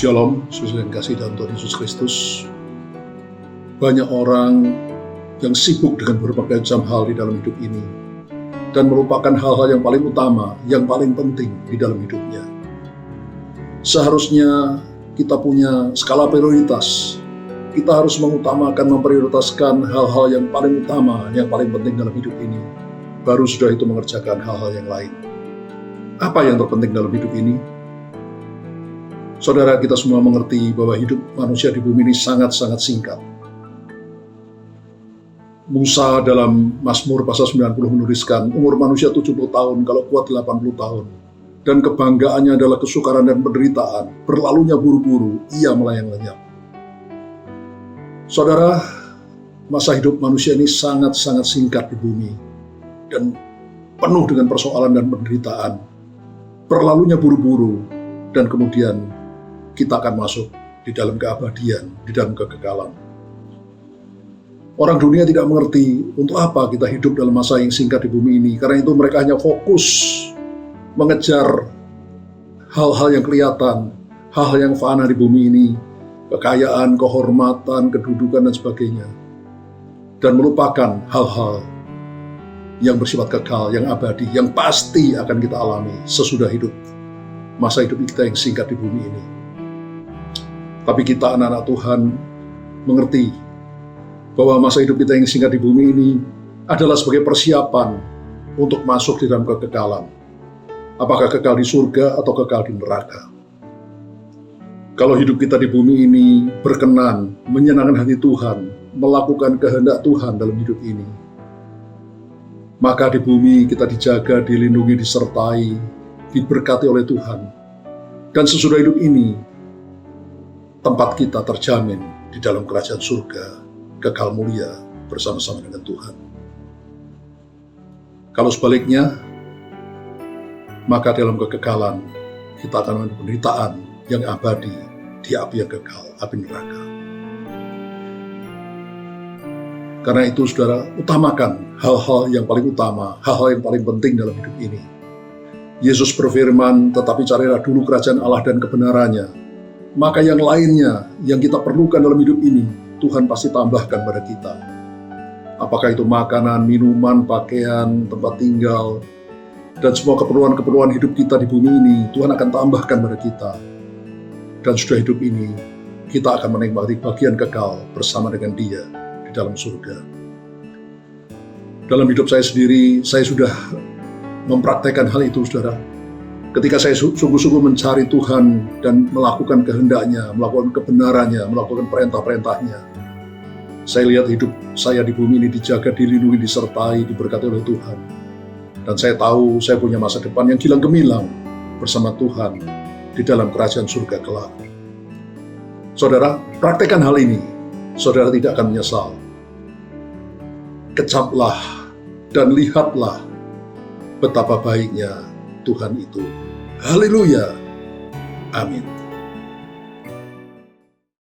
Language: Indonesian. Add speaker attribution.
Speaker 1: Shalom, saudara yang kasih dalam Tuhan Yesus Kristus. Banyak orang yang sibuk dengan berbagai macam hal di dalam hidup ini dan melupakan hal-hal yang paling utama, yang paling penting di dalam hidupnya. Seharusnya kita punya skala prioritas. Kita harus mengutamakan, memprioritaskan hal-hal yang paling utama, yang paling penting dalam hidup ini. Baru sudah itu mengerjakan hal-hal yang lain. Apa yang terpenting dalam hidup ini? Saudara, kita semua mengerti bahwa hidup manusia di bumi ini sangat-sangat singkat. Musa dalam Mazmur pasal 90 menuliskan, umur manusia 70 tahun, kalau kuat 80 tahun. Dan kebanggaannya adalah kesukaran dan penderitaan, berlalunya buru-buru, ia melayang lenyap. Saudara, masa hidup manusia ini sangat-sangat singkat di bumi dan penuh dengan persoalan dan penderitaan. Berlalunya buru-buru dan kemudian kita akan masuk di dalam keabadian, di dalam kekekalan. Orang dunia tidak mengerti untuk apa kita hidup dalam masa yang singkat di bumi ini. Karena itu mereka hanya fokus mengejar hal-hal yang kelihatan, hal-hal yang fana di bumi ini, kekayaan, kehormatan, kedudukan, dan sebagainya. Dan melupakan hal-hal yang bersifat kekal, yang abadi, yang pasti akan kita alami sesudah hidup, masa hidup kita yang singkat di bumi ini. Tapi kita anak-anak Tuhan mengerti bahwa masa hidup kita yang singkat di bumi ini adalah sebagai persiapan untuk masuk di dalam kekekalan. Apakah kekal di surga atau kekal di neraka. Kalau hidup kita di bumi ini berkenan, menyenangkan hati Tuhan, melakukan kehendak Tuhan dalam hidup ini, maka di bumi kita dijaga, dilindungi, disertai, diberkati oleh Tuhan. Dan sesudah hidup ini, tempat kita terjamin di dalam kerajaan surga, kekal mulia bersama-sama dengan Tuhan. Kalau sebaliknya, maka dalam kekekalan kita akan mengalami penderitaan yang abadi di api yang kekal, api neraka. Karena itu saudara, utamakan hal-hal yang paling utama, hal-hal yang paling penting dalam hidup ini. Yesus berfirman, tetapi carilah dulu kerajaan Allah dan kebenarannya, maka yang lainnya yang kita perlukan dalam hidup ini, Tuhan pasti tambahkan pada kita. Apakah itu makanan, minuman, pakaian, tempat tinggal, dan semua keperluan-keperluan hidup kita di bumi ini, Tuhan akan tambahkan pada kita. Dan sudah hidup ini, kita akan menikmati bagian kekal bersama dengan Dia di dalam surga. Dalam hidup saya sendiri, saya sudah mempraktekkan hal itu, saudara. Ketika saya sungguh-sungguh mencari Tuhan dan melakukan kehendak-Nya, melakukan kebenarannya, melakukan perintah-perintahnya, saya lihat hidup saya di bumi ini dijaga, dilindungi, disertai, diberkati oleh Tuhan. Dan saya tahu saya punya masa depan yang gilang gemilang bersama Tuhan di dalam kerajaan surga kelak. Saudara, praktekkan hal ini, saudara tidak akan menyesal. Kecaplah dan lihatlah betapa baiknya Tuhan itu. Haleluya. Amin.